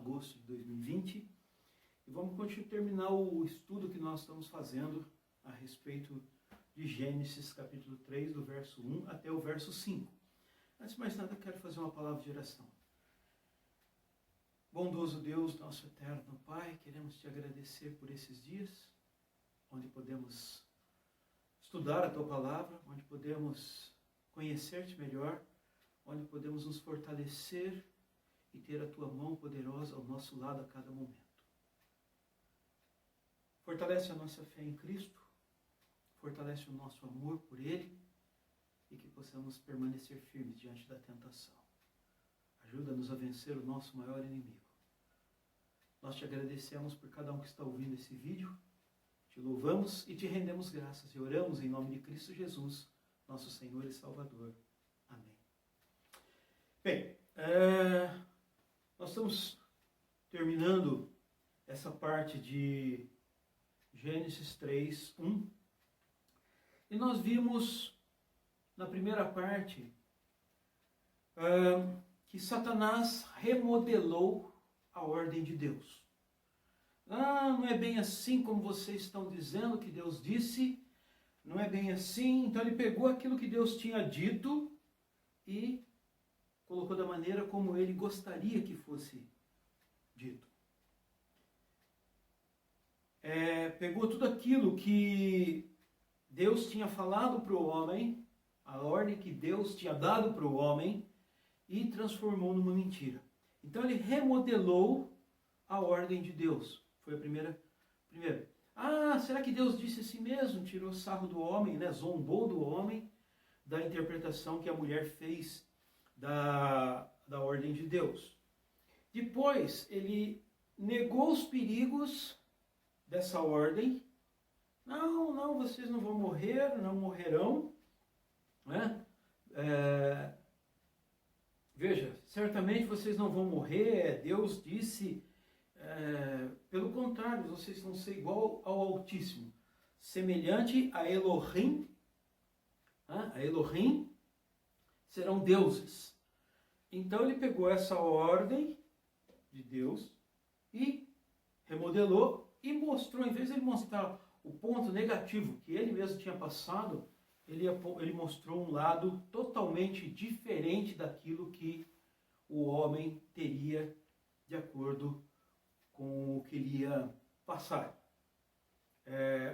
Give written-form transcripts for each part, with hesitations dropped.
agosto de 2020 e vamos terminar o estudo que nós estamos fazendo a respeito de Gênesis capítulo 3, do verso 1 até o verso 5. Antes de mais nada, eu quero fazer uma palavra de oração. Bondoso Deus, nosso eterno Pai, queremos te agradecer por esses dias, onde podemos estudar a tua palavra, onde podemos conhecer-te melhor, onde podemos nos fortalecer e ter a tua mão poderosa ao nosso lado a cada momento. Fortalece a nossa fé em Cristo, fortalece o nosso amor por Ele e que possamos permanecer firmes diante da tentação. Ajuda-nos a vencer o nosso maior inimigo. Nós te agradecemos por cada um que está ouvindo esse vídeo, te louvamos e te rendemos graças e oramos em nome de Cristo Jesus, nosso Senhor e Salvador. Amém. Bem, nós estamos terminando essa parte de Gênesis 3, 1. E nós vimos na primeira parte que Satanás remodelou a ordem de Deus. Não é bem assim como vocês estão dizendo que Deus disse, não é bem assim. Então ele pegou aquilo que Deus tinha dito e colocou da maneira como ele gostaria que fosse dito. Pegou tudo aquilo que Deus tinha falado para o homem, a ordem que Deus tinha dado para o homem, e transformou numa mentira. Então ele remodelou a ordem de Deus. Foi a primeira. Será que Deus disse assim mesmo? Tirou sarro do homem, né? Zombou do homem, da interpretação que a mulher fez da ordem de Deus. Depois, ele negou os perigos dessa ordem. Não, vocês não vão morrer, não morrerão. Né? Veja, certamente vocês não vão morrer, Deus disse, pelo contrário, vocês vão ser igual ao Altíssimo, semelhante a Elohim, a Elohim serão deuses. Então ele pegou essa ordem de Deus e remodelou e mostrou, em vez de ele mostrar o ponto negativo que ele mesmo tinha passado, ele mostrou um lado totalmente diferente daquilo que o homem teria de acordo com o que ele ia passar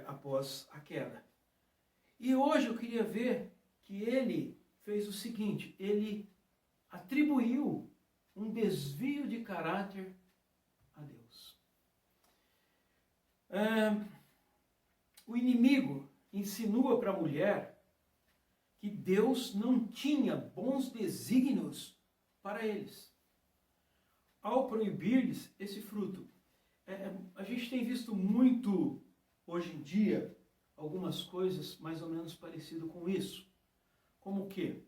após a queda. E hoje eu queria ver que ele fez o seguinte, ele atribuiu um desvio de caráter a Deus. O inimigo insinua para a mulher que Deus não tinha bons desígnios para eles, ao proibir-lhes esse fruto. A gente tem visto muito, hoje em dia, algumas coisas mais ou menos parecidas com isso. Como o quê?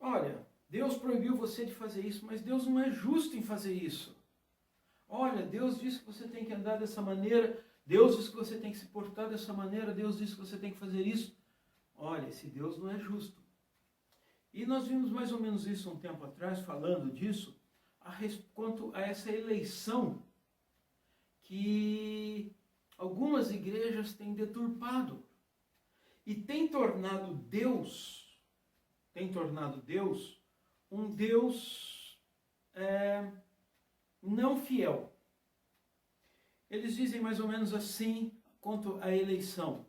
Olha, Deus proibiu você de fazer isso, mas Deus não é justo em fazer isso. Olha, Deus disse que você tem que andar dessa maneira, Deus disse que você tem que se portar dessa maneira, Deus disse que você tem que fazer isso. Olha, esse Deus não é justo. E nós vimos mais ou menos isso um tempo atrás, falando disso, quanto a essa eleição que algumas igrejas têm deturpado e tem tornado Deus um Deus não fiel. Eles dizem mais ou menos assim quanto à eleição.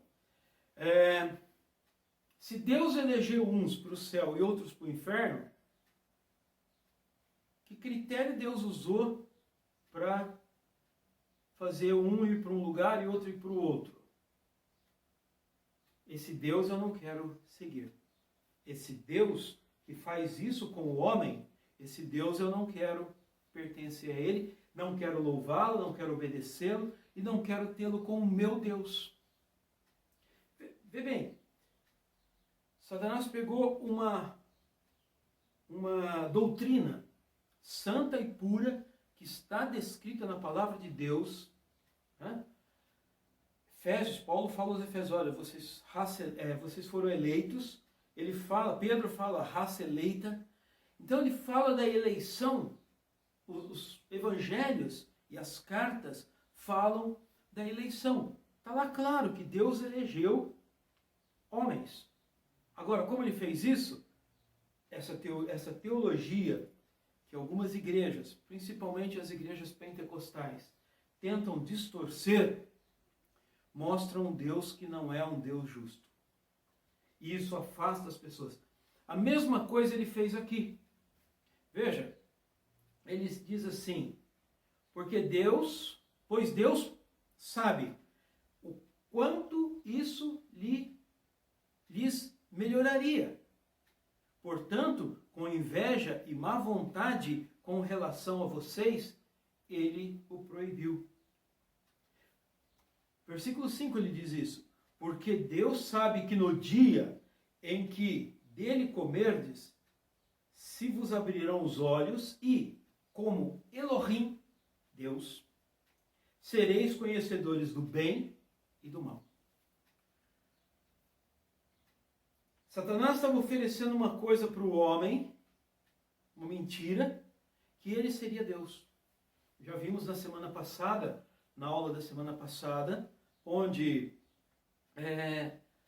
Se Deus elegeu uns para o céu e outros para o inferno, que critério Deus usou para fazer um ir para um lugar e outro ir para o outro? Esse Deus eu não quero seguir. Esse Deus que faz isso com o homem, esse Deus eu não quero pertencer a ele, não quero louvá-lo, não quero obedecê-lo e não quero tê-lo como meu Deus. Vê bem, Satanás pegou uma doutrina santa e pura que está descrita na palavra de Deus, né? Efésios, Paulo fala aos Efésios, olha, vocês foram eleitos Pedro fala raça eleita. Então ele fala da eleição. Os evangelhos e as cartas falam da eleição. Está lá claro que Deus elegeu homens. Agora, como ele fez isso? Essa teologia que algumas igrejas, principalmente as igrejas pentecostais, tentam distorcer, mostra um Deus que não é um Deus justo. E isso afasta as pessoas. A mesma coisa ele fez aqui. Veja, ele diz assim, pois Deus sabe o quanto isso lhes melhoraria. Portanto, com inveja e má vontade com relação a vocês, ele o proibiu. Versículo 5 ele diz isso. Porque Deus sabe que no dia em que dele comerdes, se vos abrirão os olhos e, como Elohim, Deus, sereis conhecedores do bem e do mal. Satanás estava oferecendo uma coisa para o homem, uma mentira, que ele seria Deus. Já vimos na semana passada, na aula da semana passada, onde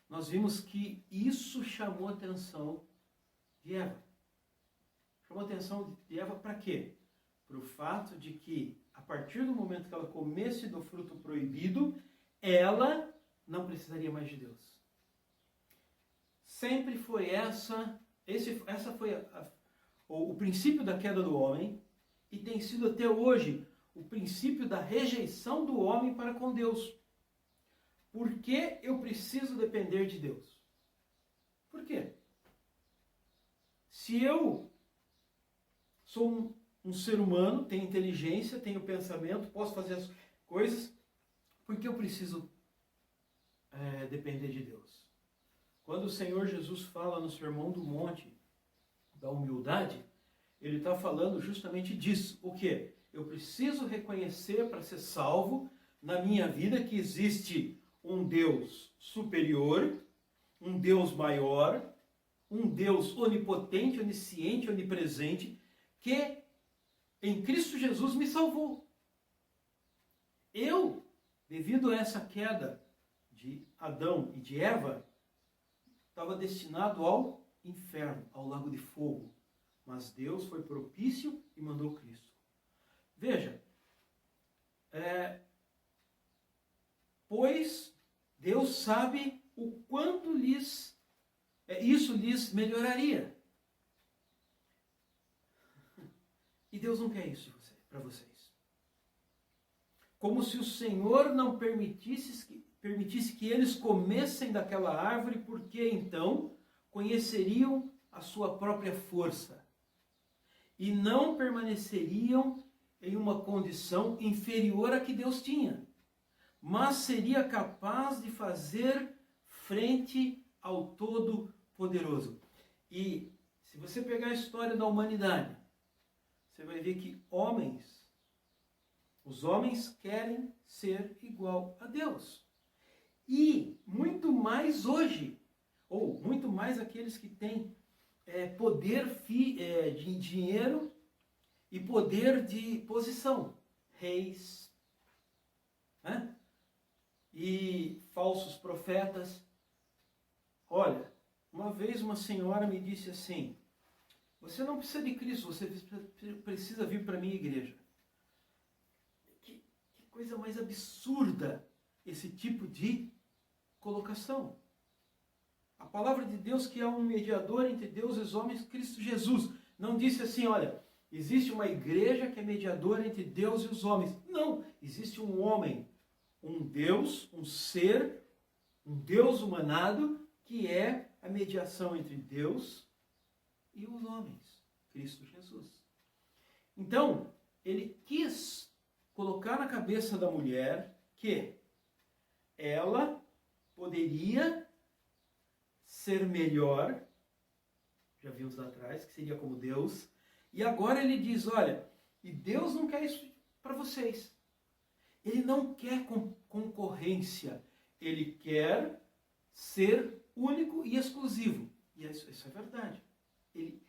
nós vimos que isso chamou a atenção de Eva. Chamou a atenção de Eva para quê? Para o fato de que, a partir do momento que ela comesse do fruto proibido, ela não precisaria mais de Deus. Sempre foi essa foi o princípio da queda do homem, e tem sido até hoje o princípio da rejeição do homem para com Deus. Por que eu preciso depender de Deus? Por quê? Se eu sou um ser humano, tenho inteligência, tenho pensamento, posso fazer as coisas, por que eu preciso depender de Deus? Quando o Senhor Jesus fala no Sermão do Monte da humildade, ele está falando justamente disso. O quê? Eu preciso reconhecer para ser salvo na minha vida que existe um Deus superior, um Deus maior, um Deus onipotente, onisciente, onipresente, que em Cristo Jesus me salvou. Eu, devido a essa queda de Adão e de Eva, estava destinado ao inferno, ao lago de fogo. Mas Deus foi propício e mandou Cristo. Veja, pois Deus sabe o quanto isso lhes melhoraria. E Deus não quer isso para vocês. Como se o Senhor não permitisse que eles comessem daquela árvore, porque então conheceriam a sua própria força e não permaneceriam em uma condição inferior à que Deus tinha, mas seria capaz de fazer frente ao Todo-Poderoso. E se você pegar a história da humanidade, você vai ver que os homens querem ser igual a Deus. E muito mais hoje, ou muito mais aqueles que têm poder de dinheiro e poder de posição, reis, né? E falsos profetas. Olha, uma vez uma senhora me disse assim: você não precisa de Cristo, você precisa vir para a minha igreja. Que coisa mais absurda esse tipo de colocação. A palavra de Deus, que é um mediador entre Deus e os homens, Cristo Jesus, não disse assim, olha, existe uma igreja que é mediadora entre Deus e os homens. Não, existe um homem, um Deus, um ser, um Deus humanado, que é a mediação entre Deus e os homens, Cristo Jesus. Então, ele quis colocar na cabeça da mulher que ela poderia ser melhor, já vimos lá atrás, que seria como Deus, e agora ele diz, olha, e Deus não quer isso para vocês. Ele não quer concorrência, ele quer ser único e exclusivo. E isso é verdade. Ele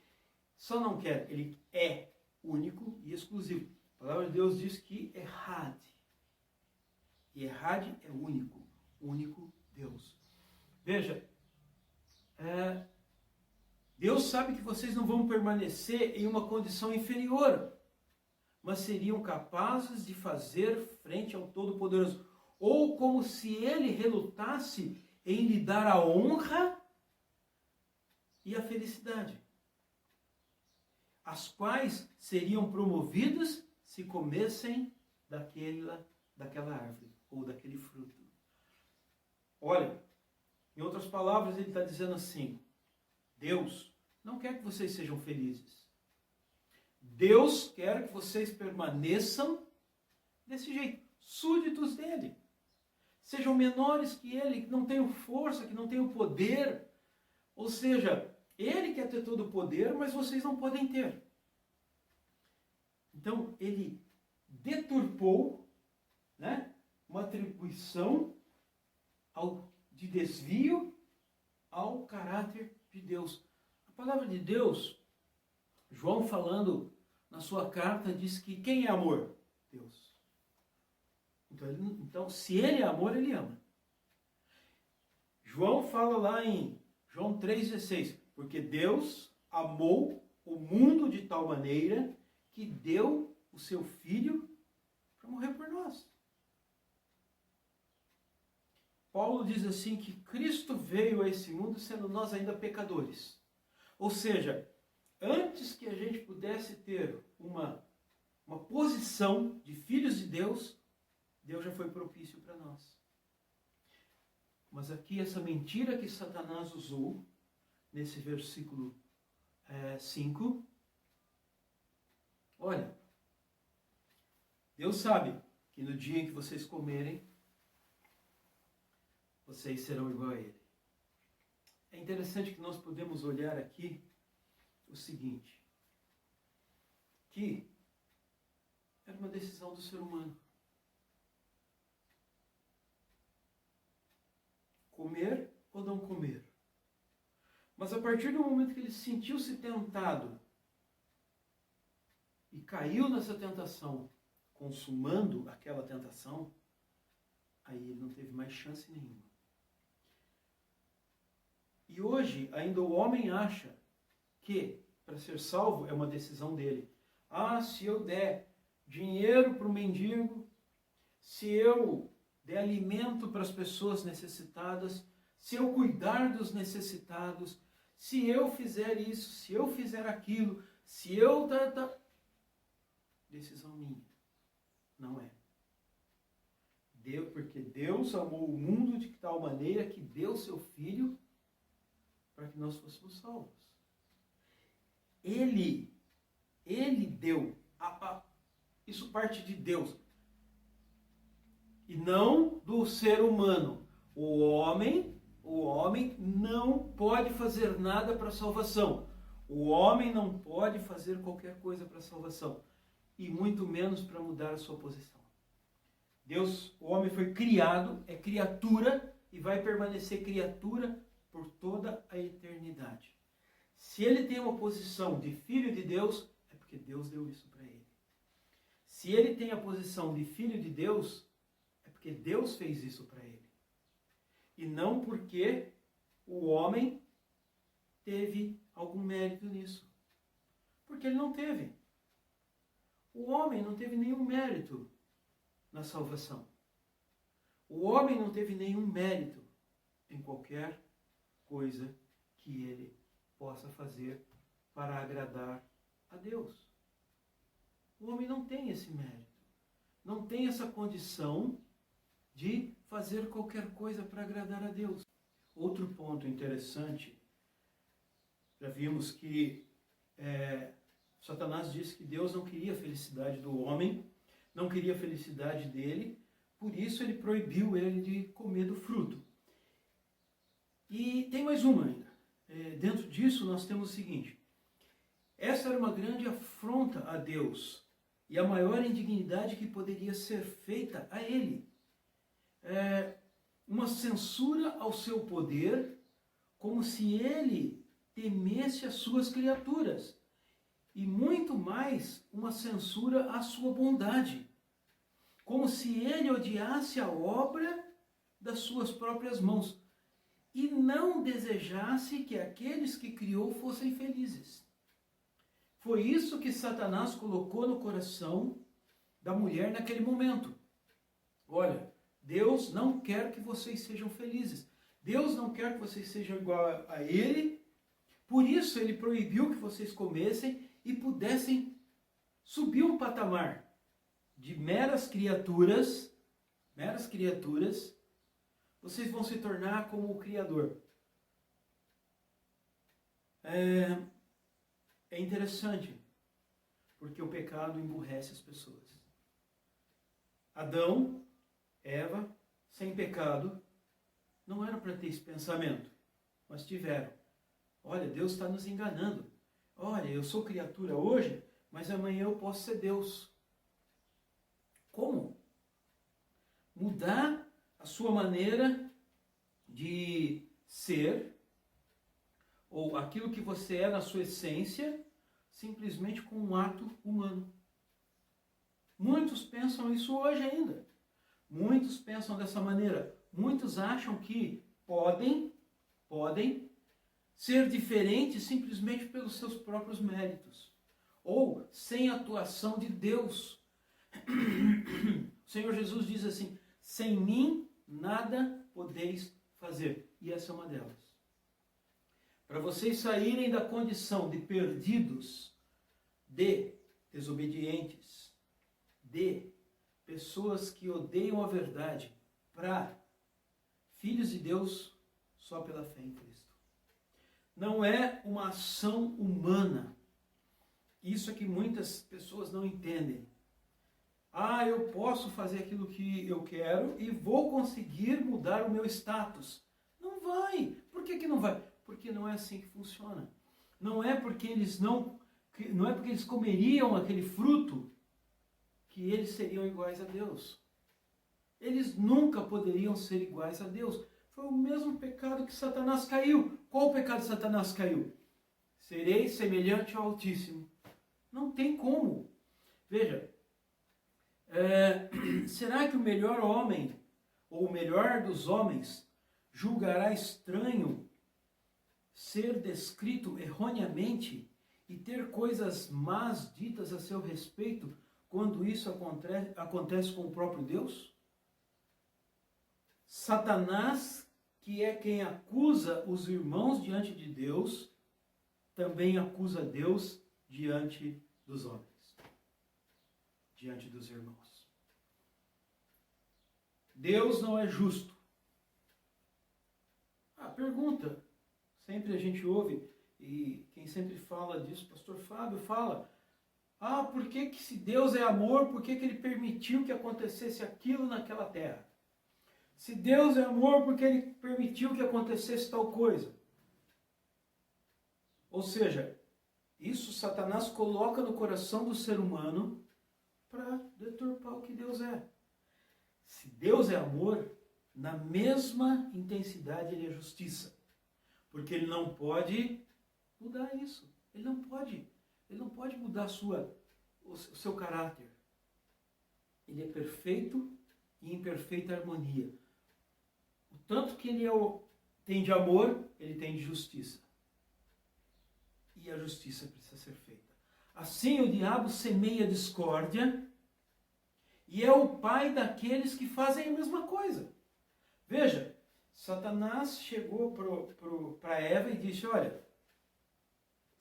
só não quer, ele é único e exclusivo. A palavra de Deus diz que Errad. E Errad é único. Único Deus. Veja, Deus sabe que vocês não vão permanecer em uma condição inferior, mas seriam capazes de fazer frente ao Todo-Poderoso. Ou como se ele relutasse em lhe dar a honra e a felicidade, as quais seriam promovidas se comessem daquela árvore ou daquele fruto. Olha, em outras palavras, ele está dizendo assim: Deus não quer que vocês sejam felizes. Deus quer que vocês permaneçam desse jeito, súditos dele. Sejam menores que ele, que não tenham força, que não tenham poder. Ou seja, ele quer ter todo o poder, mas vocês não podem ter. Então, ele deturpou, né, uma atribuição de desvio ao caráter de Deus. A palavra de Deus, João falando na sua carta, diz que quem é amor? Deus. Então, se ele é amor, ele ama. João fala lá em João 3,16, porque Deus amou o mundo de tal maneira que deu o seu Filho para morrer por nós. Paulo diz assim que Cristo veio a esse mundo sendo nós ainda pecadores. Ou seja, antes que a gente pudesse ter uma posição de filhos de Deus, Deus já foi propício para nós. Mas aqui essa mentira que Satanás usou, nesse versículo 5, olha, Deus sabe que no dia em que vocês comerem, vocês serão igual a ele. É interessante que nós podemos olhar aqui o seguinte, que era uma decisão do ser humano. Comer ou não comer. Mas a partir do momento que ele sentiu-se tentado e caiu nessa tentação, consumando aquela tentação, aí ele não teve mais chance nenhuma. E hoje, ainda o homem acha que, para ser salvo, é uma decisão dele. Ah, se eu der dinheiro para o mendigo, se eu der alimento para as pessoas necessitadas, se eu cuidar dos necessitados, se eu fizer isso, se eu fizer aquilo, se eu... Decisão minha. Não é. Porque Deus amou o mundo de tal maneira que deu seu Filho para que nós fôssemos salvos. Ele deu. Isso parte de Deus. E não do ser humano. O homem não pode fazer nada para a salvação. O homem não pode fazer qualquer coisa para a salvação. E muito menos para mudar a sua posição. Deus, o homem foi criado, é criatura e vai permanecer criatura por toda a eternidade. Se ele tem uma posição de filho de Deus, é porque Deus deu isso para ele. Se ele tem a posição de filho de Deus, é porque Deus fez isso para ele. E não porque o homem teve algum mérito nisso. Porque ele não teve. O homem não teve nenhum mérito na salvação. O homem não teve nenhum mérito em qualquer coisa que ele possa fazer para agradar a Deus. O homem não tem esse mérito. Não tem essa condição de fazer qualquer coisa para agradar a Deus. Outro ponto interessante, já vimos que Satanás disse que Deus não queria a felicidade do homem, não queria a felicidade dele, por isso ele proibiu ele de comer do fruto. E tem mais uma ainda. Dentro disso nós temos o seguinte: essa era uma grande afronta a Deus e a maior indignidade que poderia ser feita a ele. Uma censura ao seu poder, como se ele temesse as suas criaturas, e muito mais uma censura à sua bondade, como se ele odiasse a obra das suas próprias mãos, e não desejasse que aqueles que criou fossem felizes. Foi isso que Satanás colocou no coração da mulher naquele momento. Olha, Deus não quer que vocês sejam felizes. Deus não quer que vocês sejam igual a Ele. Por isso Ele proibiu que vocês comessem e pudessem subir um patamar de meras criaturas, vocês vão se tornar como o Criador. É interessante, porque o pecado emburrece as pessoas. Adão, Eva, sem pecado, não era para ter esse pensamento, mas tiveram. Olha, Deus está nos enganando. Olha, eu sou criatura hoje, mas amanhã eu posso ser Deus. Como? Mudar a sua maneira de ser, ou aquilo que você é na sua essência, simplesmente com um ato humano. Muitos pensam isso hoje ainda. Muitos pensam dessa maneira. Muitos acham que podem ser diferentes simplesmente pelos seus próprios méritos, ou sem atuação de Deus. O Senhor Jesus diz assim: sem mim nada podeis fazer. E essa é uma delas. Para vocês saírem da condição de perdidos, de desobedientes, de pessoas que odeiam a verdade, para filhos de Deus só pela fé em Cristo. Não é uma ação humana. Isso é que muitas pessoas não entendem. Ah, eu posso fazer aquilo que eu quero e vou conseguir mudar o meu status. Não vai. Por que não vai? Porque não é assim que funciona. Não é porque eles comeriam aquele fruto que eles seriam iguais a Deus. Eles nunca poderiam ser iguais a Deus. Foi o mesmo pecado que Satanás caiu. Qual o pecado Satanás caiu? Serei semelhante ao Altíssimo. Não tem como. Veja, será que o melhor homem, ou o melhor dos homens, julgará estranho ser descrito erroneamente e ter coisas más ditas a seu respeito quando isso acontece com o próprio Deus? Satanás, que é quem acusa os irmãos diante de Deus, também acusa Deus diante dos homens, diante dos irmãos. Deus não é justo. A pergunta, sempre a gente ouve, e quem sempre fala disso, pastor Fábio fala, por que se Deus é amor, por que ele permitiu que acontecesse aquilo naquela terra? Se Deus é amor, por que ele permitiu que acontecesse tal coisa? Ou seja, isso Satanás coloca no coração do ser humano para deturpar o que Deus é. Se Deus é amor, na mesma intensidade ele é justiça. Porque ele não pode mudar isso. Ele não pode mudar o seu caráter. Ele é perfeito e em perfeita harmonia. O tanto que ele tem de amor, ele tem de justiça. E a justiça precisa ser feita. Assim o diabo semeia discórdia e é o pai daqueles que fazem a mesma coisa. Veja, Satanás chegou para Eva e disse, olha,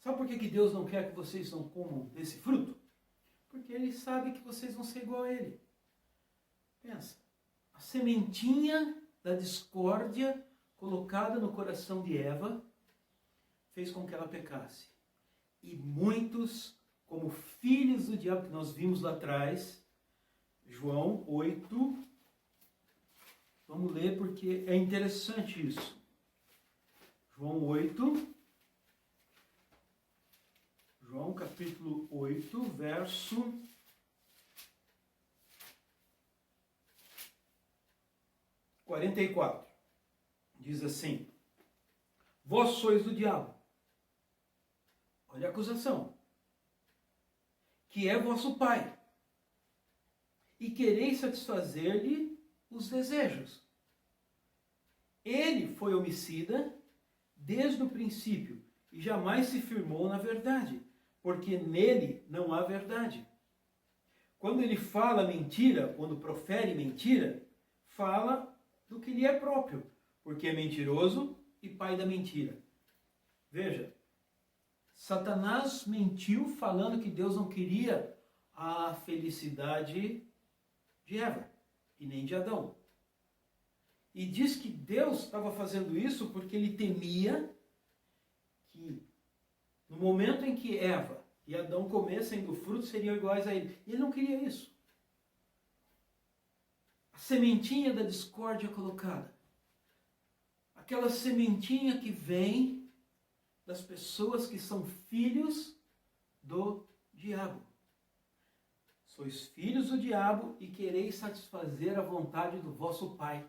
sabe por que Deus não quer que vocês não comam desse fruto? Porque ele sabe que vocês vão ser igual a ele. Pensa, a sementinha da discórdia colocada no coração de Eva fez com que ela pecasse. E muitos, como filhos do diabo, que nós vimos lá atrás, João 8, vamos ler porque é interessante isso. João 8, João capítulo 8, verso 44. Diz assim, vós sois do diabo, olha a acusação, que é vosso pai, e quereis satisfazer-lhe os desejos. Ele foi homicida desde o princípio e jamais se firmou na verdade, porque nele não há verdade. Quando ele fala mentira, quando profere mentira, fala do que lhe é próprio, porque é mentiroso e pai da mentira. Veja, Satanás mentiu falando que Deus não queria a felicidade de Eva e nem de Adão. E diz que Deus estava fazendo isso porque ele temia que no momento em que Eva e Adão comessem do fruto seriam iguais a ele. E ele não queria isso. A sementinha da discórdia colocada. Aquela sementinha que vem das pessoas que são filhos do diabo. Sois filhos do diabo e quereis satisfazer a vontade do vosso pai.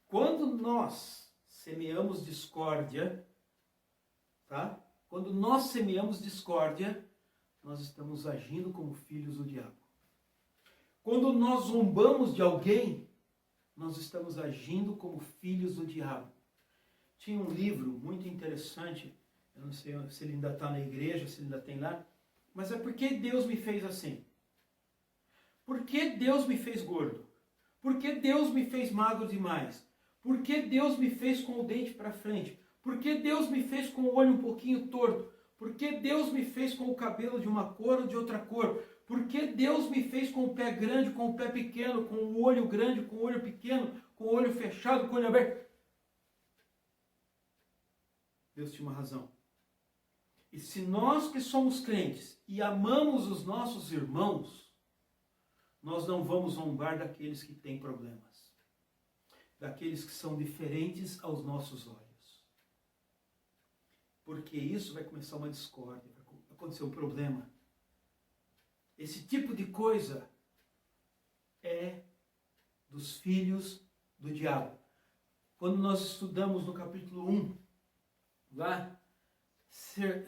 Quando nós semeamos discórdia, tá? Quando nós semeamos discórdia, nós estamos agindo como filhos do diabo. Quando nós zombamos de alguém, nós estamos agindo como filhos do diabo. Tinha um livro muito interessante, eu não sei se ele ainda está na igreja, se ele ainda tem lá, mas é porque Deus me fez assim. Por que Deus me fez gordo? Por que Deus me fez magro demais? Por que Deus me fez com o dente para frente? Por que Deus me fez com o olho um pouquinho torto? Por que Deus me fez com o cabelo de uma cor ou de outra cor? Por que Deus me fez com o pé grande, com o pé pequeno, com o olho grande, com o olho pequeno, com o olho fechado, com o olho aberto? Deus tinha uma razão. E se nós que somos crentes e amamos os nossos irmãos, nós não vamos zombar daqueles que têm problemas, daqueles que são diferentes aos nossos olhos. Porque isso vai começar uma discórdia, vai acontecer um problema. Esse tipo de coisa é dos filhos do diabo. Quando nós estudamos no capítulo 1, lá,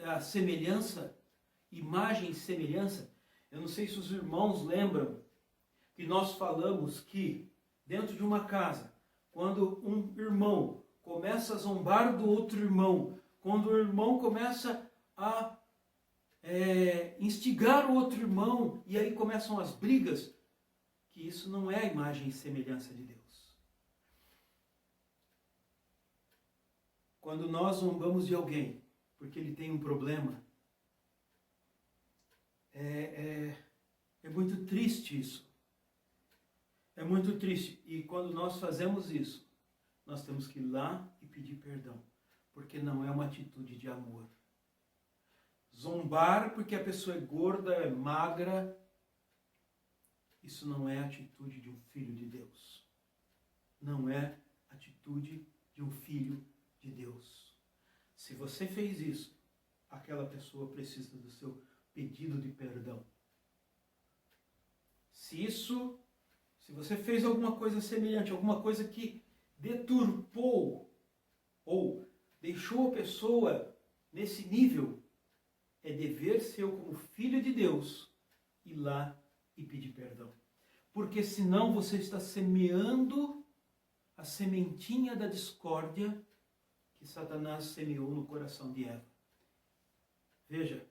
a semelhança, imagem e semelhança, eu não sei se os irmãos lembram que nós falamos que dentro de uma casa, quando um irmão começa a zombar do outro irmão, quando o irmão começa a instigar o outro irmão, e aí começam as brigas, que isso não é a imagem e semelhança de Deus. Quando nós zombamos de alguém, porque ele tem um problema, é muito triste isso. É muito triste. E quando nós fazemos isso, nós temos que ir lá e pedir perdão, porque não é uma atitude de amor. Zombar porque a pessoa é gorda, é magra, isso não é atitude de um filho de Deus. Não é atitude de um filho de Deus. Se você fez isso, aquela pessoa precisa do seu pedido de perdão. Se você fez alguma coisa semelhante, alguma coisa que deturpou ou deixou a pessoa nesse nível, é dever seu como filho de Deus ir lá e pedir perdão. Porque senão você está semeando a sementinha da discórdia que Satanás semeou no coração de Eva. Veja,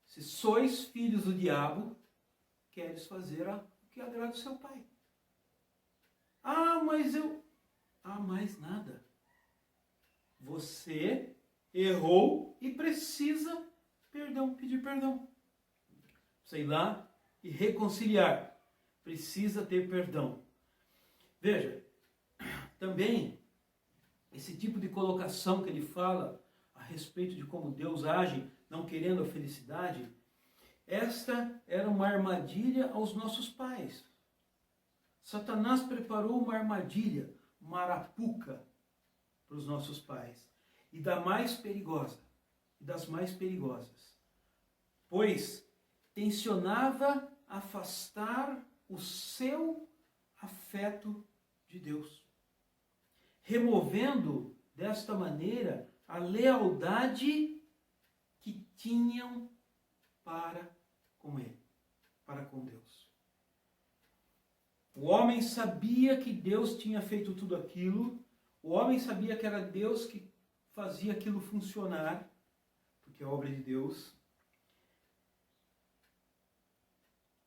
se sois filhos do diabo, queres fazer o que agrada o seu pai. Mais nada. Você errou e precisa pedir perdão. Precisa ir lá e reconciliar. Precisa ter perdão. Veja, também, esse tipo de colocação que ele fala a respeito de como Deus age, não querendo a felicidade, esta era uma armadilha aos nossos pais. Satanás preparou uma armadilha, uma arapuca para os nossos pais. E das mais perigosas. Pois tensionava afastar o seu afeto de Deus, removendo desta maneira a lealdade tinham para com ele, para com Deus. O homem sabia que Deus tinha feito tudo aquilo, o homem sabia que era Deus que fazia aquilo funcionar, porque é obra de Deus,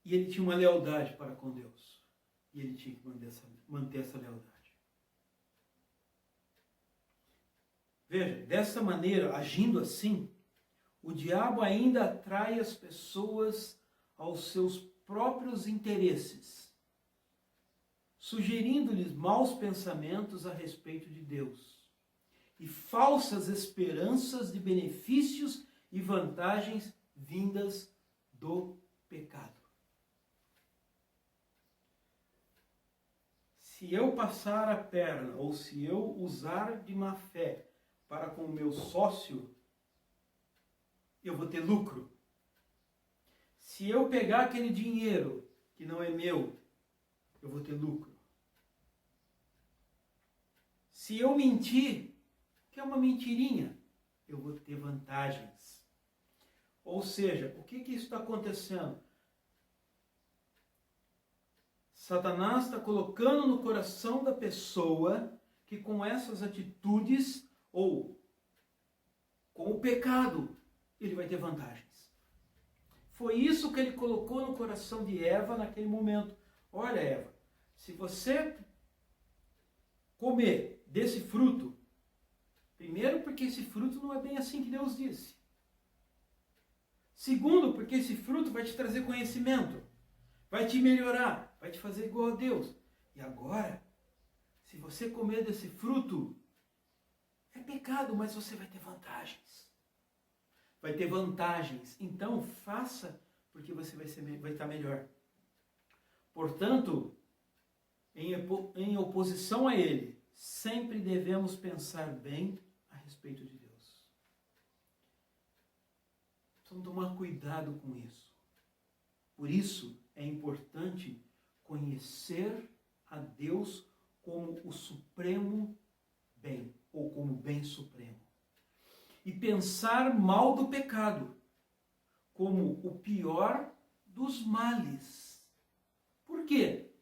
e ele tinha uma lealdade para com Deus, e ele tinha que manter essa lealdade. Veja, dessa maneira, agindo assim, o diabo ainda atrai as pessoas aos seus próprios interesses, sugerindo-lhes maus pensamentos a respeito de Deus e falsas esperanças de benefícios e vantagens vindas do pecado. Se eu passar a perna ou se eu usar de má fé para com o meu sócio, eu vou ter lucro. Se eu pegar aquele dinheiro que não é meu, eu vou ter lucro. Se eu mentir, que é uma mentirinha, eu vou ter vantagens. Ou seja, o que isso está acontecendo? Satanás está colocando no coração da pessoa que com essas atitudes ou com o pecado, ele vai ter vantagens. Foi isso que ele colocou no coração de Eva naquele momento. Olha, Eva, se você comer desse fruto, primeiro porque esse fruto não é bem assim que Deus disse. Segundo, porque esse fruto vai te trazer conhecimento, vai te melhorar, vai te fazer igual a Deus. E agora, se você comer desse fruto, é pecado, mas você vai ter vantagens. Vai ter vantagens. Então, faça, porque você vai estar melhor. Portanto, em oposição a ele, sempre devemos pensar bem a respeito de Deus. Precisamos tomar cuidado com isso. Por isso, é importante conhecer a Deus como o supremo bem, ou como bem supremo. E pensar mal do pecado, como o pior dos males. Por quê?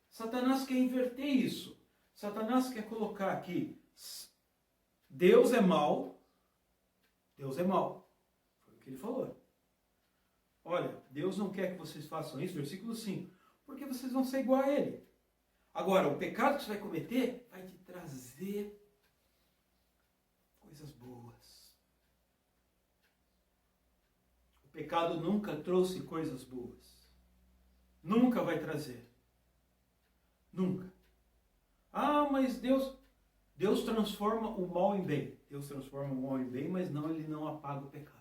Satanás quer inverter isso. Satanás quer colocar aqui, Deus é mau, Deus é mau. Foi o que ele falou. Olha, Deus não quer que vocês façam isso, versículo 5, porque vocês vão ser igual a ele. Agora, o pecado que você vai cometer vai te trazer coisas boas. O pecado nunca trouxe coisas boas. Nunca vai trazer. Nunca. Ah, mas Deus transforma o mal em bem. Deus transforma o mal em bem, mas não, ele não apaga o pecado.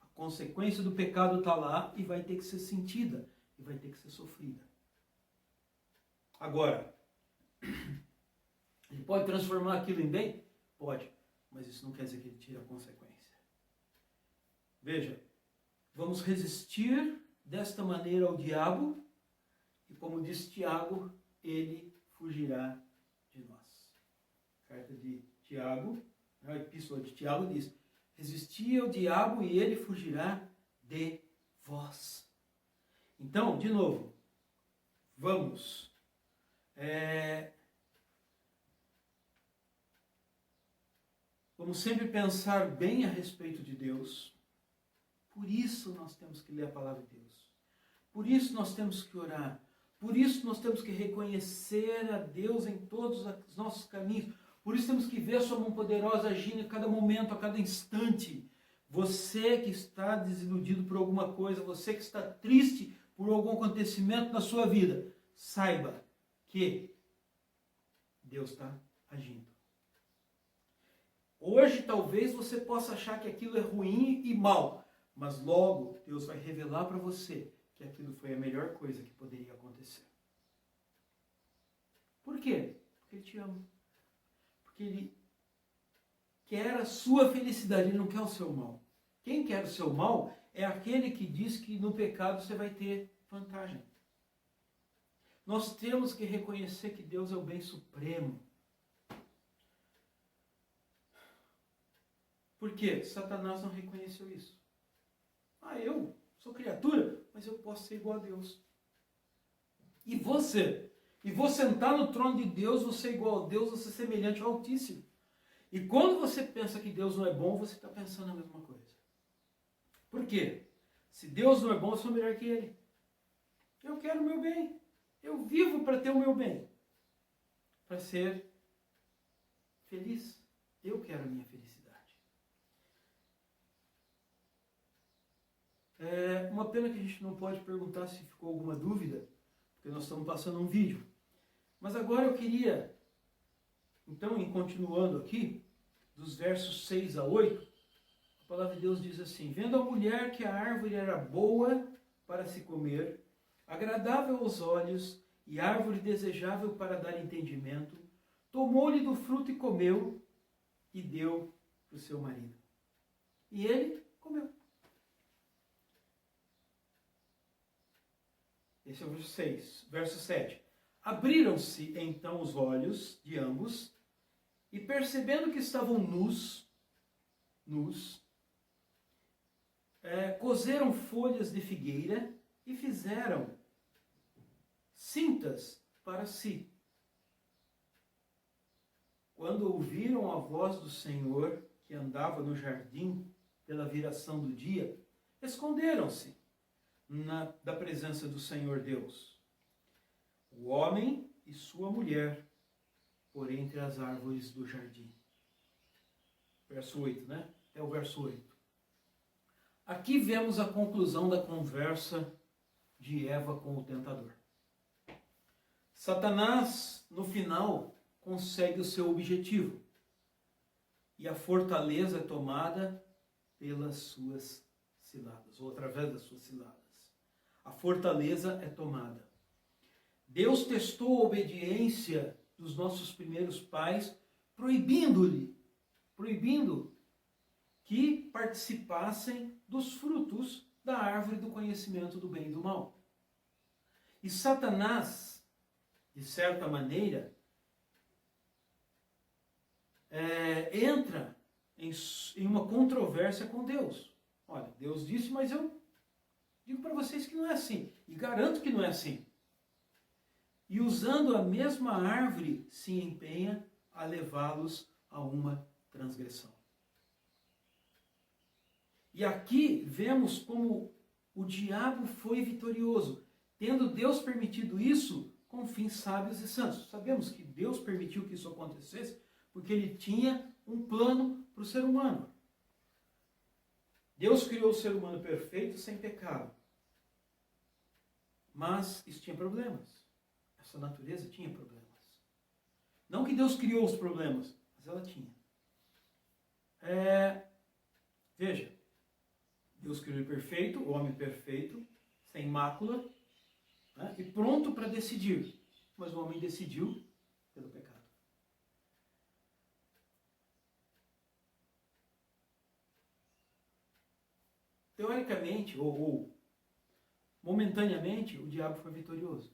A consequência do pecado está lá e vai ter que ser sentida. E vai ter que ser sofrida. Agora, ele pode transformar aquilo em bem? Pode. Mas isso não quer dizer que ele tira a consequência. Veja, vamos resistir desta maneira ao diabo, e como diz Tiago, ele fugirá de nós. A carta de Tiago, a epístola de Tiago diz, resisti ao diabo e ele fugirá de vós. Então, de novo, vamos sempre pensar bem a respeito de Deus. Por isso nós temos que ler a palavra de Deus. Por isso nós temos que orar. Por isso nós temos que reconhecer a Deus em todos os nossos caminhos. Por isso temos que ver a sua mão poderosa agindo a cada momento, a cada instante. Você que está desiludido por alguma coisa, você que está triste por algum acontecimento na sua vida, saiba que Deus está agindo. Hoje talvez você possa achar que aquilo é ruim e mal, mas logo Deus vai revelar para você que aquilo foi a melhor coisa que poderia acontecer. Por quê? Porque Ele te ama. Porque Ele quer a sua felicidade, Ele não quer o seu mal. Quem quer o seu mal é aquele que diz que no pecado você vai ter vantagem. Nós temos que reconhecer que Deus é o bem supremo. Por quê? Satanás não reconheceu isso. Ah, eu sou criatura, mas eu posso ser igual a Deus. E você? E vou sentar no trono de Deus, você é igual a Deus, você é semelhante ao Altíssimo. E quando você pensa que Deus não é bom, você está pensando a mesma coisa. Por quê? Se Deus não é bom, eu sou melhor que Ele. Eu quero o meu bem. Eu vivo para ter o meu bem. Para ser feliz. Eu quero a minha felicidade. É uma pena que a gente não pode perguntar se ficou alguma dúvida, porque nós estamos passando um vídeo. Mas agora eu queria, então, continuando aqui, dos versos 6 a 8, a palavra de Deus diz assim: vendo a mulher que a árvore era boa para se comer, agradável aos olhos e árvore desejável para dar entendimento, tomou-lhe do fruto e comeu, e deu para o seu marido. E ele comeu. Esse é o verso 6. Verso 7. Abriram-se então os olhos de ambos, e percebendo que estavam nus, coseram folhas de figueira e fizeram cintas para si. Quando ouviram a voz do Senhor, que andava no jardim pela viração do dia, esconderam-se da presença do Senhor Deus, o homem e sua mulher, por entre as árvores do jardim. Verso 8, né? É o verso 8. Aqui vemos a conclusão da conversa de Eva com o tentador. Satanás, no final, consegue o seu objetivo. E a fortaleza é tomada pelas suas ciladas, ou através das suas ciladas. A fortaleza é tomada. Deus testou a obediência dos nossos primeiros pais, proibindo que participassem dos frutos da árvore do conhecimento do bem e do mal. E Satanás, de certa maneira, entra em uma controvérsia com Deus. Olha, Deus disse, mas eu digo para vocês que não é assim. E garanto que não é assim. E usando a mesma árvore, se empenha a levá-los a uma transgressão. E aqui vemos como o diabo foi vitorioso, tendo Deus permitido isso com fins sábios e santos. Sabemos que Deus permitiu que isso acontecesse porque Ele tinha um plano para o ser humano. Deus criou o ser humano perfeito, sem pecado. Mas isso tinha problemas. Essa natureza tinha problemas. Não que Deus criou os problemas, mas ela tinha. Veja, Deus criou ele perfeito, o homem perfeito, sem mácula, né, e pronto para decidir. Mas o homem decidiu pelo pecado. Teoricamente, ou momentaneamente, o diabo foi vitorioso.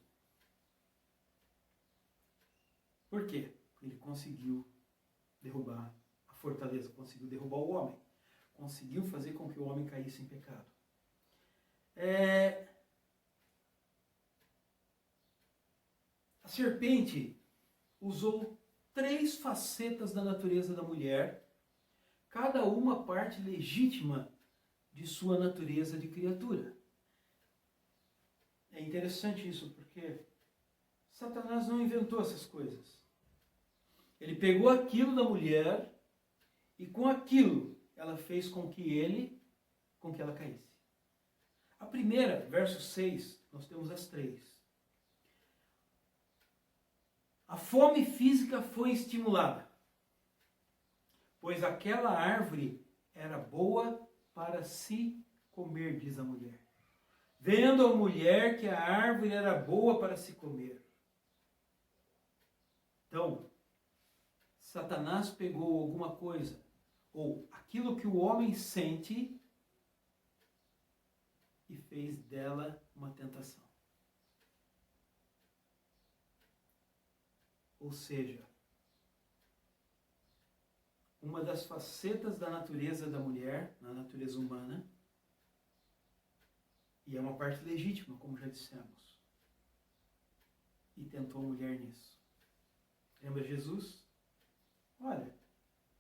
Por quê? Porque ele conseguiu derrubar a fortaleza, conseguiu derrubar o homem, conseguiu fazer com que o homem caísse em pecado. A serpente usou 3 facetas da natureza da mulher, cada uma parte legítima de sua natureza de criatura. É interessante isso, porque Satanás não inventou essas coisas. Ele pegou aquilo da mulher e com aquilo ela fez com que ela caísse. A primeira, verso 6, nós temos as 3. A fome física foi estimulada, pois aquela árvore era boa para se comer, diz a mulher. Vendo a mulher que a árvore era boa para se comer. Então, Satanás pegou alguma coisa, ou aquilo que o homem sente, e fez dela uma tentação. Ou seja, uma das facetas da natureza da mulher, na natureza humana, E é uma parte legítima, como já dissemos. E tentou a mulher nisso. Lembra Jesus? Olha,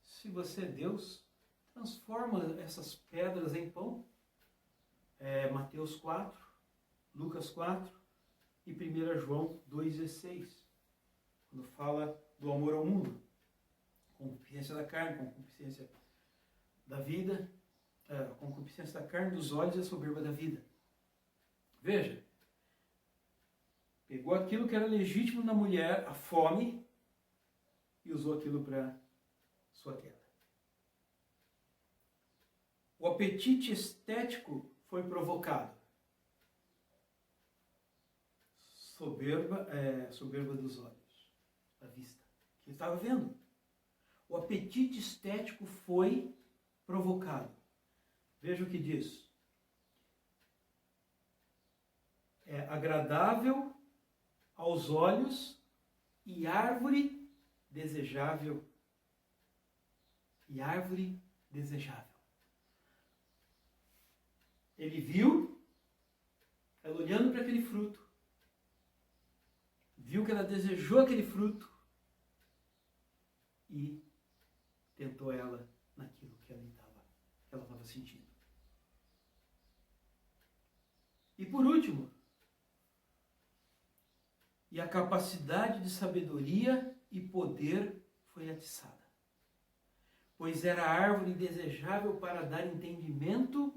se você é Deus, transforma essas pedras em pão. Mateus 4, Lucas 4 e 1 João 2,16. Quando fala do amor ao mundo. Concupiscência da carne, concupiscência da vida, a concupiscência da carne, dos olhos e a soberba da vida. Veja, pegou aquilo que era legítimo na mulher, a fome, e usou aquilo para sua queda. O apetite estético foi provocado. Soberba dos olhos, da vista, que ele estava vendo. O apetite estético foi provocado. Veja o que diz. É agradável aos olhos e árvore desejável. E árvore desejável. Ele viu ela olhando para aquele fruto. Viu que ela desejou aquele fruto. E tentou ela naquilo que ela estava sentindo. E por último, e a capacidade de sabedoria e poder foi atiçada. Pois era a árvore desejável para dar entendimento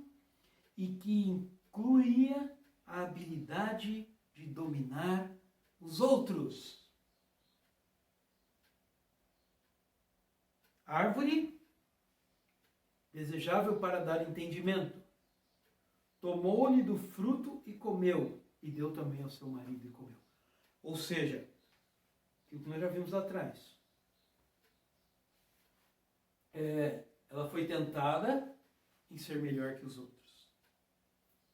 e que incluía a habilidade de dominar os outros. Árvore desejável para dar entendimento. Tomou-lhe do fruto e comeu, e deu também ao seu marido e comeu. Ou seja, aquilo que nós já vimos lá atrás. Ela foi tentada em ser melhor que os outros.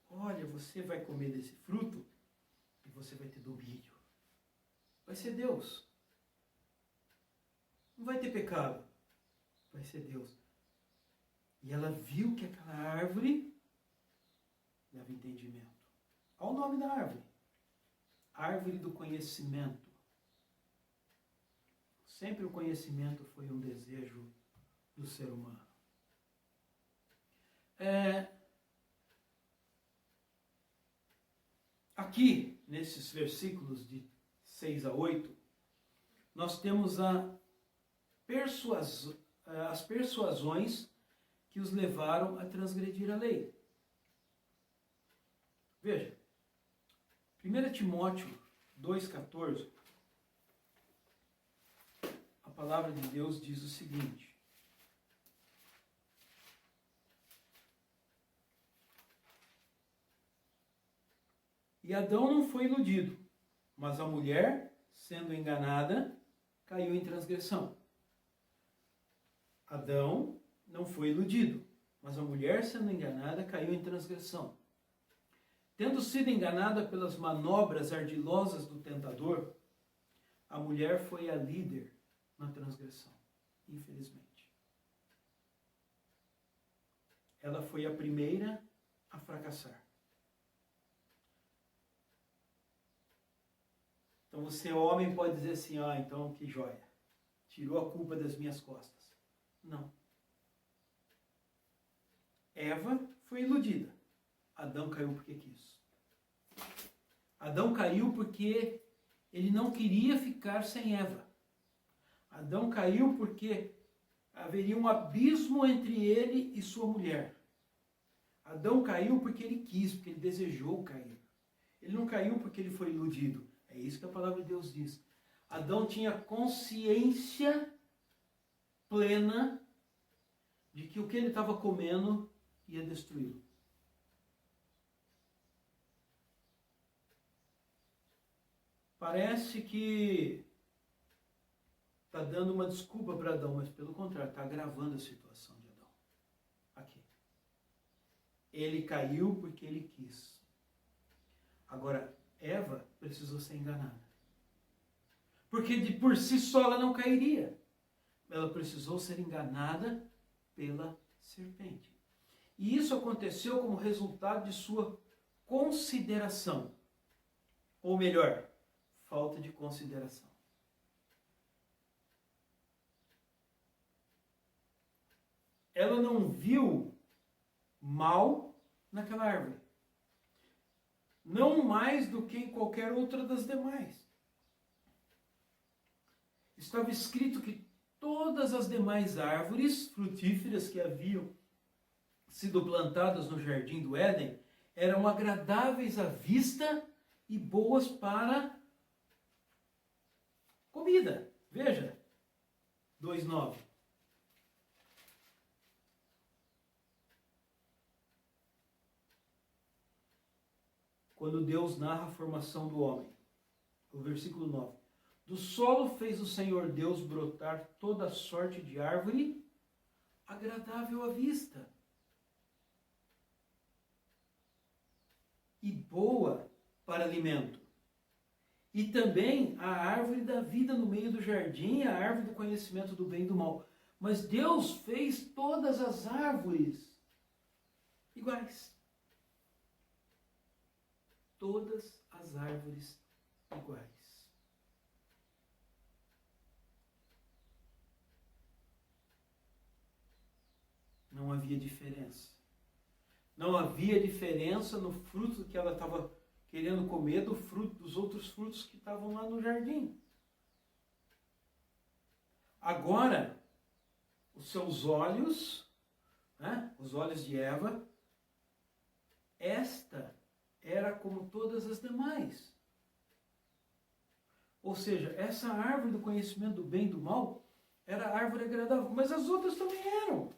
Olha, você vai comer desse fruto e você vai ter domínio. Vai ser Deus. Não vai ter pecado. Vai ser Deus. E ela viu que aquela árvore dava entendimento. Olha o nome da árvore. Árvore do conhecimento. Sempre o conhecimento foi um desejo do ser humano. Aqui, nesses versículos de 6 a 8, nós temos as persuasões que os levaram a transgredir a lei. Veja, 1 Timóteo 2,14, a palavra de Deus diz o seguinte: E Adão não foi iludido, mas a mulher, sendo enganada, caiu em transgressão. Adão não foi iludido, mas a mulher, sendo enganada, caiu em transgressão. Tendo sido enganada pelas manobras ardilosas do tentador, a mulher foi a líder na transgressão, infelizmente. Ela foi a primeira a fracassar. Então você, homem, pode dizer assim, então que joia, tirou a culpa das minhas costas. Não. Eva foi iludida. Adão caiu porque quis. Adão caiu porque ele não queria ficar sem Eva. Adão caiu porque haveria um abismo entre ele e sua mulher. Adão caiu porque ele quis, porque ele desejou cair. Ele não caiu porque ele foi iludido. É isso que a palavra de Deus diz. Adão tinha consciência plena de que o que ele estava comendo ia destruí-lo. Parece que está dando uma desculpa para Adão, mas pelo contrário, está agravando a situação de Adão. Aqui. Ele caiu porque ele quis. Agora, Eva precisou ser enganada. Porque por si só ela não cairia. Ela precisou ser enganada pela serpente. E isso aconteceu como resultado de sua consideração. Ou melhor, falta de consideração. Ela não viu mal naquela árvore. Não mais do que em qualquer outra das demais. Estava escrito que todas as demais árvores frutíferas que haviam sido plantadas no jardim do Éden eram agradáveis à vista e boas para comida. Veja, 2:9. Quando Deus narra a formação do homem. O versículo 9. Do solo fez o Senhor Deus brotar toda sorte de árvore agradável à vista e boa para alimento. E também a árvore da vida no meio do jardim, a árvore do conhecimento do bem e do mal. Mas Deus fez todas as árvores iguais. Todas as árvores iguais. Não havia diferença. Não havia diferença no fruto que ela estava querendo comer do fruto dos outros frutos que estavam lá no jardim. Agora, os seus olhos, os olhos de Eva, esta era como todas as demais. Ou seja, essa árvore do conhecimento do bem e do mal era a árvore agradável, mas as outras também eram.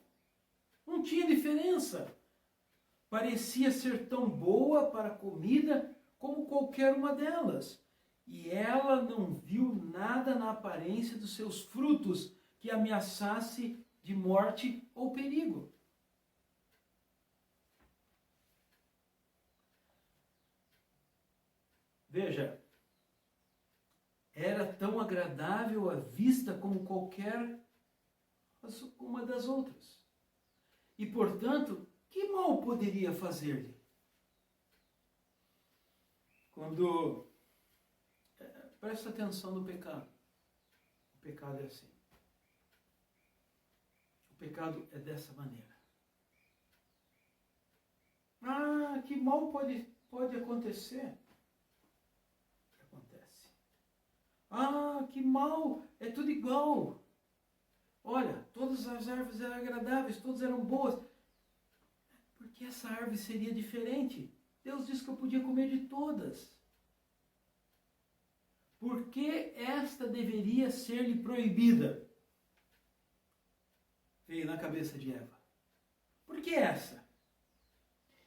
Não tinha diferença. Parecia ser tão boa para a comida como qualquer uma delas. E ela não viu nada na aparência dos seus frutos que ameaçasse de morte ou perigo. Veja, era tão agradável à vista como qualquer uma das outras. E, portanto, que mal poderia fazer-lhe? Quando... Presta atenção no pecado. O pecado é assim. O pecado é dessa maneira. Ah, que mal pode acontecer? Acontece. Ah, que mal, é tudo igual. Olha, todas as árvores eram agradáveis, todas eram boas. Porque essa árvore seria diferente? Deus disse que eu podia comer de todas. Por que esta deveria ser-lhe proibida? Veio na cabeça de Eva. Por que essa?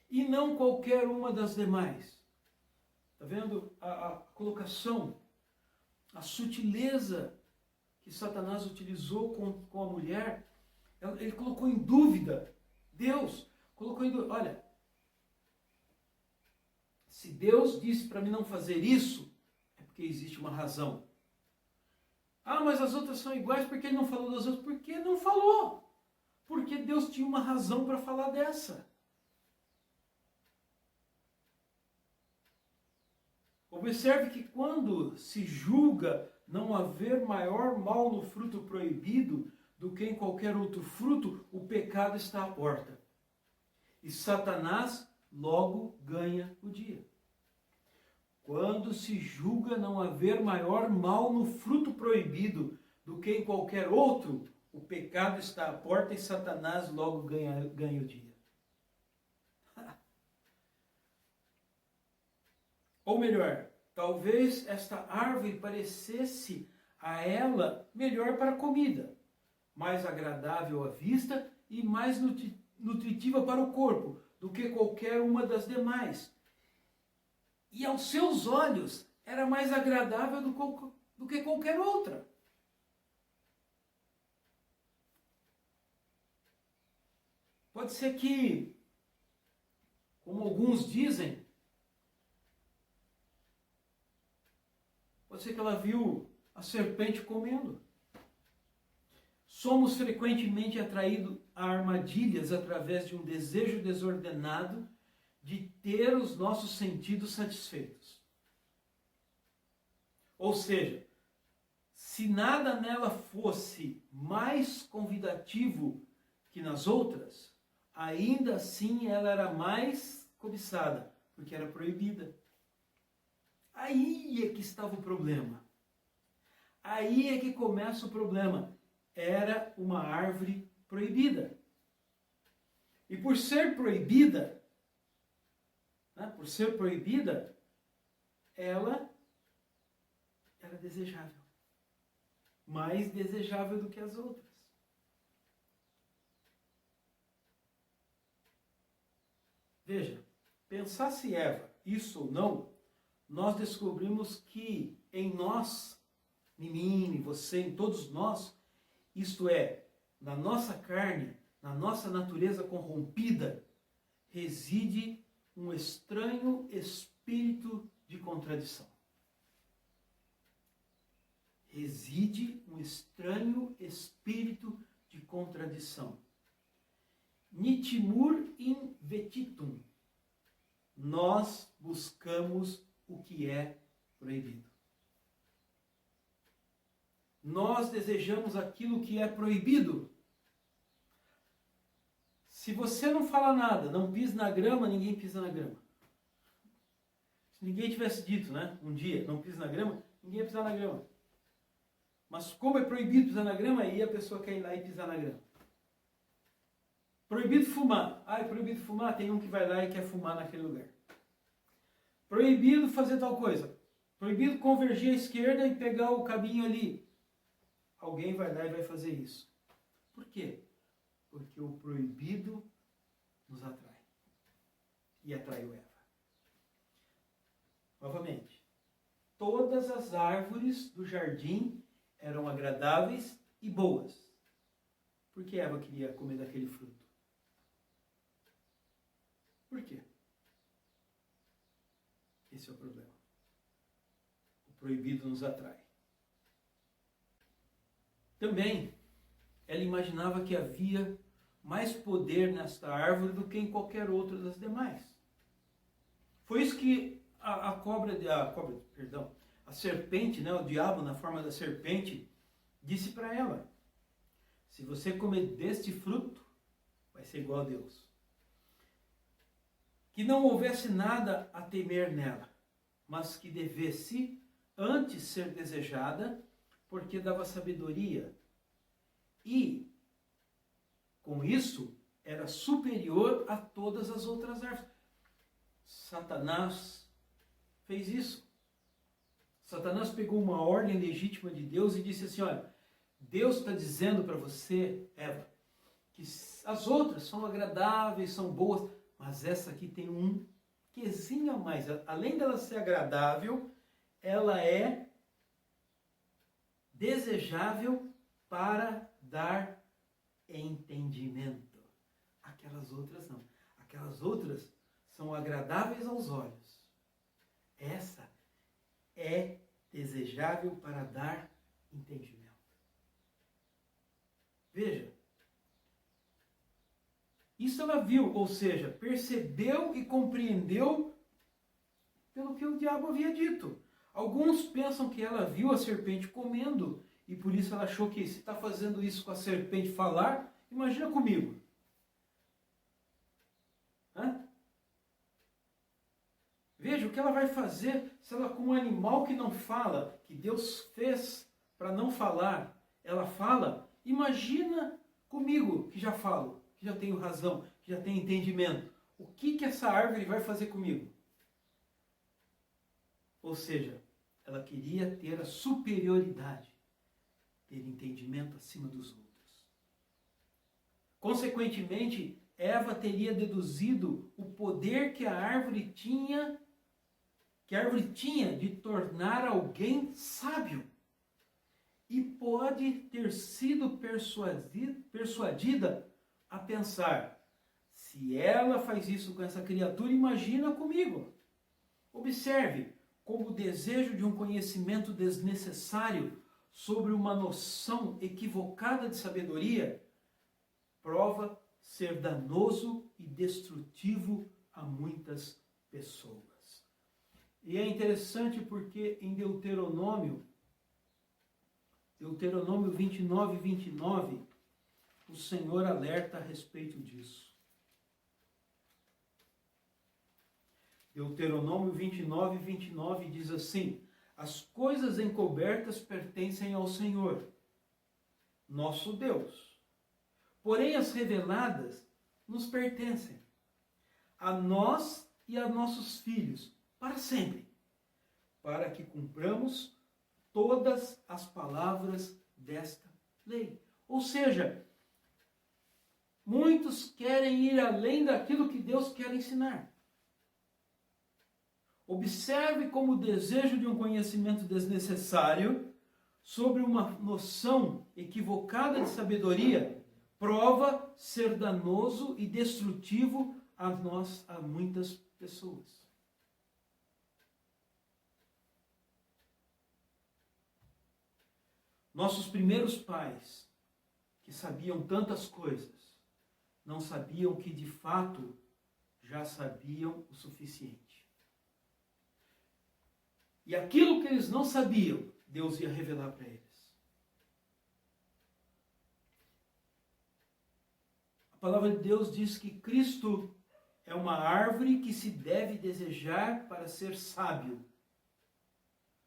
E não qualquer uma das demais? Está vendo a colocação, a sutileza que Satanás utilizou com a mulher? Ele colocou em dúvida. Deus colocou em dúvida. Olha, se Deus disse para mim não fazer isso, é porque existe uma razão. Ah, mas as outras são iguais, porque ele não falou das outras? Porque não falou. Porque Deus tinha uma razão para falar dessa. Observe que quando se julga não haver maior mal no fruto proibido do que em qualquer outro fruto, o pecado está à porta. E Satanás logo ganha o dia. Quando se julga não haver maior mal no fruto proibido do que em qualquer outro, o pecado está à porta e Satanás logo ganha o dia. Ou melhor, talvez esta árvore parecesse a ela melhor para a comida, mais agradável à vista e mais nutritiva para o corpo do que qualquer uma das demais. E aos seus olhos era mais agradável do que qualquer outra. Pode ser que, como alguns dizem, pode ser que ela viu a serpente comendo. Somos frequentemente atraídos a armadilhas através de um desejo desordenado de ter os nossos sentidos satisfeitos. Ou seja, se nada nela fosse mais convidativo que nas outras, ainda assim ela era mais cobiçada, porque era proibida. Aí é que estava o problema. Aí é que começa o problema. Era uma árvore proibida. E por ser proibida, ela era desejável. Mais desejável do que as outras. Veja, pensasse Eva isso ou não, nós descobrimos que em nós, em mim, em você, em todos nós, isto é, na nossa carne, na nossa natureza corrompida, reside um estranho espírito de contradição. Reside um estranho espírito de contradição. Nitimur in vetitum. Nós buscamos o que é proibido. Nós desejamos aquilo que é proibido. Se você não fala nada, não pisa na grama, ninguém pisa na grama. Se ninguém tivesse dito, um dia, não pisa na grama, ninguém ia pisar na grama. Mas como é proibido pisar na grama, aí a pessoa quer ir lá e pisar na grama. Proibido fumar. É proibido fumar, tem um que vai lá e quer fumar naquele lugar. Proibido fazer tal coisa. Proibido convergir à esquerda e pegar o caminho ali. Alguém vai lá e vai fazer isso. Por quê? Porque o proibido nos atrai. E atraiu Eva. Novamente, todas as árvores do jardim eram agradáveis e boas. Por que Eva queria comer daquele fruto? Por quê? Esse é o problema. O proibido nos atrai. Também, ela imaginava que havia mais poder nesta árvore do que em qualquer outra das demais. Foi isso que a serpente, o diabo na forma da serpente, disse para ela: se você comer deste fruto, vai ser igual a Deus. Que não houvesse nada a temer nela, mas que devesse antes ser desejada, porque dava sabedoria. E, com isso, era superior a todas as outras árvores. Satanás fez isso. Satanás pegou uma ordem legítima de Deus e disse assim: olha, Deus está dizendo para você, Eva, que as outras são agradáveis, são boas, mas essa aqui tem um quesinho a mais. Além dela ser agradável, ela é desejável para dar entendimento. Aquelas outras não. Aquelas outras são agradáveis aos olhos. Essa é desejável para dar entendimento. Veja, isso ela viu, ou seja, percebeu e compreendeu pelo que o diabo havia dito. Alguns pensam que ela viu a serpente comendo e por isso ela achou que se está fazendo isso com a serpente falar, imagina comigo. Veja o que ela vai fazer se ela, com um animal que não fala, que Deus fez para não falar, ela fala. Imagina comigo, que já falo, que já tenho razão, que já tenho entendimento. O que essa árvore vai fazer comigo? Ou seja, ela queria ter a superioridade, ter entendimento acima dos outros. Consequentemente, Eva teria deduzido o poder que a árvore tinha de tornar alguém sábio. E pode ter sido persuadida a pensar: se ela faz isso com essa criatura, imagina comigo. Observe como o desejo de um conhecimento desnecessário sobre uma noção equivocada de sabedoria prova ser danoso e destrutivo a muitas E é interessante porque em Deuteronômio 29, 29, o Senhor alerta a respeito disso. Deuteronômio 29, 29 diz assim: as coisas encobertas pertencem ao Senhor, nosso Deus. Porém, as reveladas nos pertencem, a nós e a nossos filhos, para sempre, para que cumpramos todas as palavras desta lei. Ou seja, muitos querem ir além daquilo que Deus quer ensinar. Observe como o desejo de um conhecimento desnecessário sobre uma noção equivocada de sabedoria prova ser danoso e destrutivo a muitas pessoas. Nossos primeiros pais, que sabiam tantas coisas, não sabiam que de fato já sabiam o suficiente. E aquilo que eles não sabiam, Deus ia revelar para eles. A palavra de Deus diz que Cristo é uma árvore que se deve desejar para ser sábio.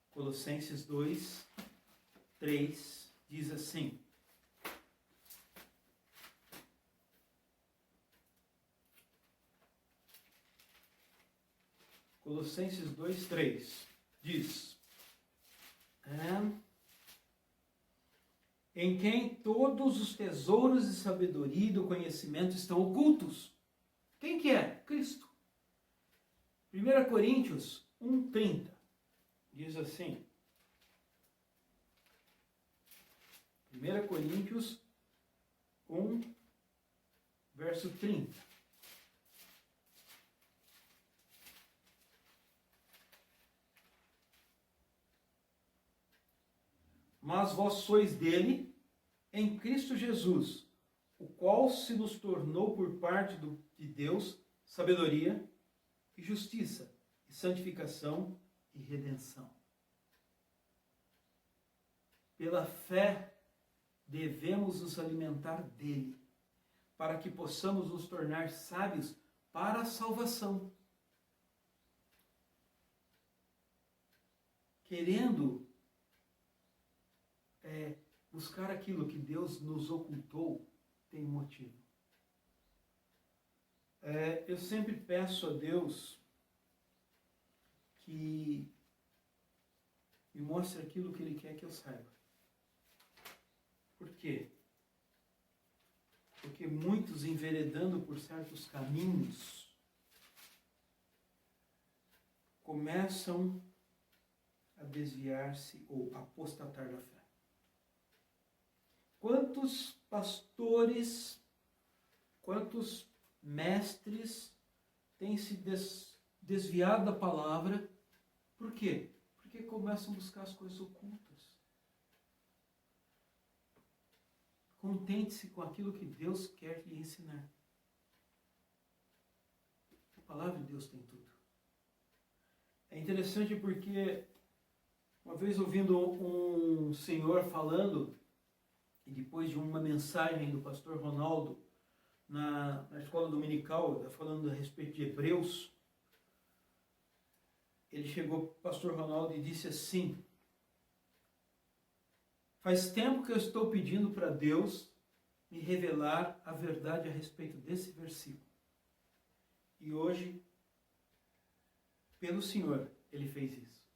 Colossenses 2, 3 diz assim: Colossenses 2, 3 diz: em quem todos os tesouros de sabedoria e do conhecimento estão ocultos. Quem que é? Cristo. 1 Coríntios 1:30 diz assim: 1 Coríntios 1, verso 30. Mas vós sois dele, em Cristo Jesus, o qual se nos tornou por parte de Deus sabedoria e justiça, e santificação e redenção. Pela fé, devemos nos alimentar dele, para que possamos nos tornar sábios para a salvação. Querendo buscar aquilo que Deus nos ocultou, tem um motivo. Eu sempre peço a Deus que me mostre aquilo que Ele quer que eu saiba. Por quê? Porque muitos, enveredando por certos caminhos, começam a desviar-se ou apostatar da fé. Quantos pastores, quantos mestres têm se desviado da palavra? Por quê? Porque começam a buscar as coisas ocultas. Contente-se com aquilo que Deus quer lhe ensinar. A palavra de Deus tem tudo. É interessante porque, uma vez ouvindo um senhor falando, e depois de uma mensagem do pastor Ronaldo na escola dominical, falando a respeito de Hebreus, ele chegou para o pastor Ronaldo e disse assim: faz tempo que eu estou pedindo para Deus me revelar a verdade a respeito desse versículo. E hoje, pelo Senhor, ele fez isso.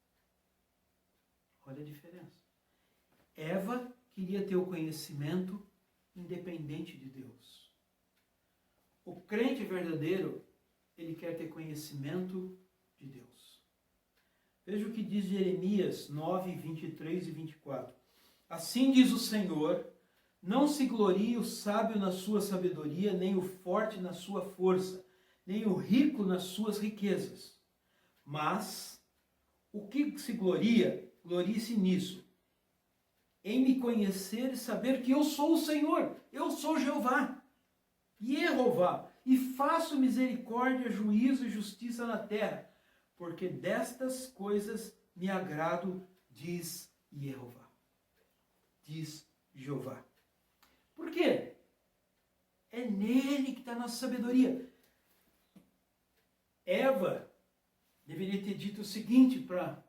Olha a diferença. Eva queria ter o conhecimento independente de Deus. O crente verdadeiro, ele quer ter conhecimento de Deus. Veja o que diz Jeremias 9, 23 e 24. Assim diz o Senhor: não se glorie o sábio na sua sabedoria, nem o forte na sua força, nem o rico nas suas riquezas. Mas o que se gloria, glorie-se nisso, em me conhecer e saber que eu sou o Senhor, eu sou Jeová, Jeová, e faço misericórdia, juízo e justiça na terra, porque destas coisas me agrado, diz Jeová. Diz Jeová. Por quê? É nele que está a nossa sabedoria. Eva deveria ter dito o seguinte para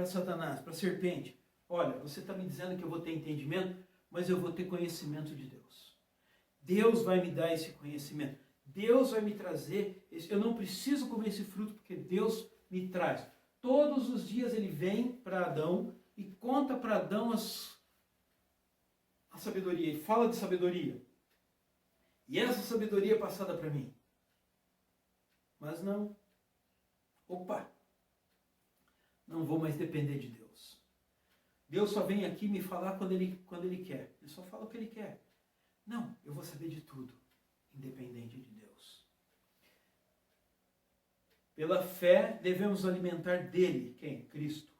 Satanás, para a serpente: olha, você está me dizendo que eu vou ter entendimento, mas eu vou ter conhecimento de Deus. Deus vai me dar esse conhecimento. Deus vai me trazer, eu não preciso comer esse fruto porque Deus me traz. Todos os dias ele vem para Adão e conta para Adão a sabedoria, e fala de sabedoria. E essa sabedoria é passada para mim. Mas não. Opa! Não vou mais depender de Deus. Deus só vem aqui me falar quando ele quer. Ele só fala o que ele quer. Não, eu vou saber de tudo, independente de Deus. Pela fé, devemos alimentar dele, quem? Cristo,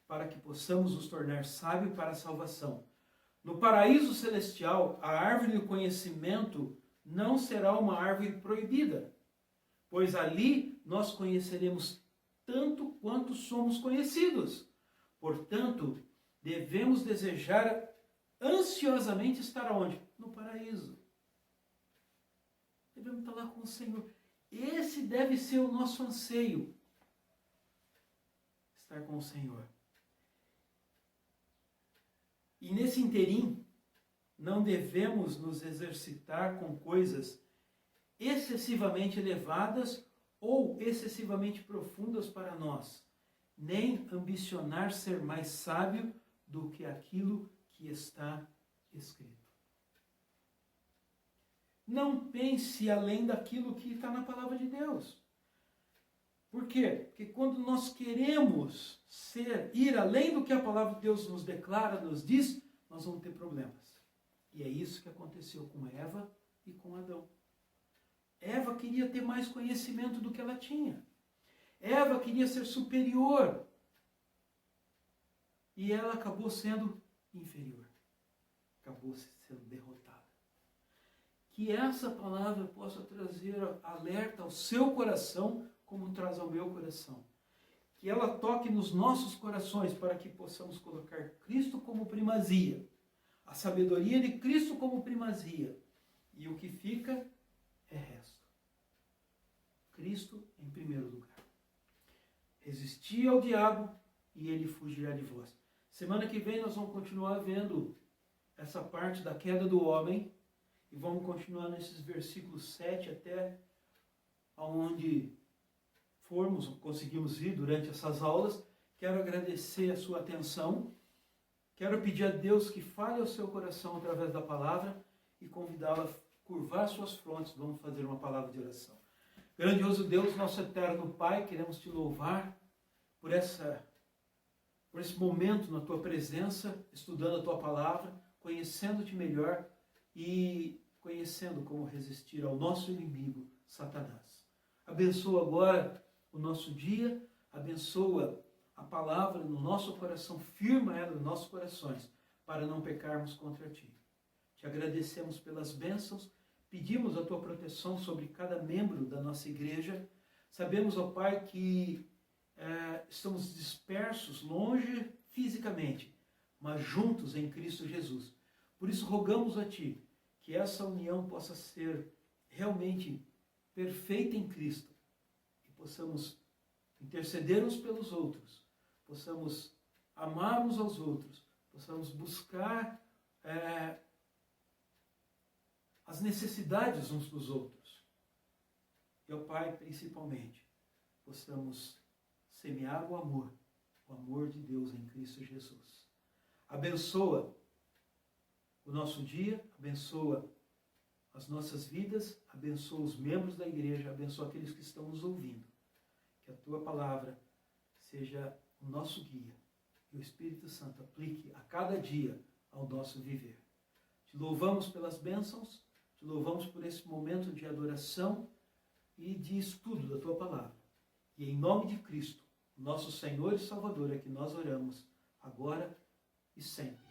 para que possamos nos tornar sábios para a salvação. No paraíso celestial, a árvore do conhecimento não será uma árvore proibida, pois ali nós conheceremos tanto quanto somos conhecidos. Portanto, devemos desejar ansiosamente estar onde? No paraíso. Devemos estar lá com o Senhor. Esse deve ser o nosso anseio. Estar com o Senhor. E nesse interim, não devemos nos exercitar com coisas excessivamente elevadas ou excessivamente profundas para nós, nem ambicionar ser mais sábio do que aquilo que está escrito. Não pense além daquilo que está na palavra de Deus. Por quê? Porque quando nós queremos ir além do que a palavra de Deus nos declara, nos diz, nós vamos ter problemas. E é isso que aconteceu com Eva e com Adão. Eva queria ter mais conhecimento do que ela tinha. Eva queria ser superior. E ela acabou sendo inferior. Acabou sendo derrotada. Que essa palavra possa trazer alerta ao seu coração, como traz ao meu coração. Que ela toque nos nossos corações para que possamos colocar Cristo como primazia. A sabedoria de Cristo como primazia. E o que fica é resto. Cristo em primeiro lugar. Resistir ao diabo e ele fugirá de vós. Semana que vem nós vamos continuar vendo essa parte da queda do homem e vamos continuar nesses versículos 7 até aonde conseguimos ir durante essas aulas. Quero agradecer a sua atenção. Quero pedir a Deus que fale ao seu coração através da palavra e convidá-lo a curvar suas frontes. Vamos fazer uma palavra de oração. Grandioso Deus, nosso eterno Pai, queremos te louvar por esse momento na tua presença, estudando a tua palavra, conhecendo-te melhor e conhecendo como resistir ao nosso inimigo, Satanás. Abençoa agora o nosso dia, abençoa a palavra no nosso coração, firma ela nos nossos corações, para não pecarmos contra ti. Te agradecemos pelas bênçãos, pedimos a tua proteção sobre cada membro da nossa igreja. Sabemos, ó Pai, que estamos dispersos, longe fisicamente, mas juntos em Cristo Jesus. Por isso rogamos a ti que essa união possa ser realmente perfeita em Cristo, que possamos interceder uns pelos outros, possamos amar uns aos outros, possamos buscar as necessidades uns dos outros. E, ó Pai, principalmente, possamos semear o amor de Deus em Cristo Jesus. Abençoa o nosso dia, abençoa as nossas vidas, abençoa os membros da igreja, abençoa aqueles que estão nos ouvindo. Que a tua palavra seja o nosso guia e o Espírito Santo aplique a cada dia ao nosso viver. Te louvamos pelas bênçãos, te louvamos por esse momento de adoração e de estudo da tua palavra. E em nome de Cristo, nosso Senhor e Salvador, é que nós oramos agora e sempre.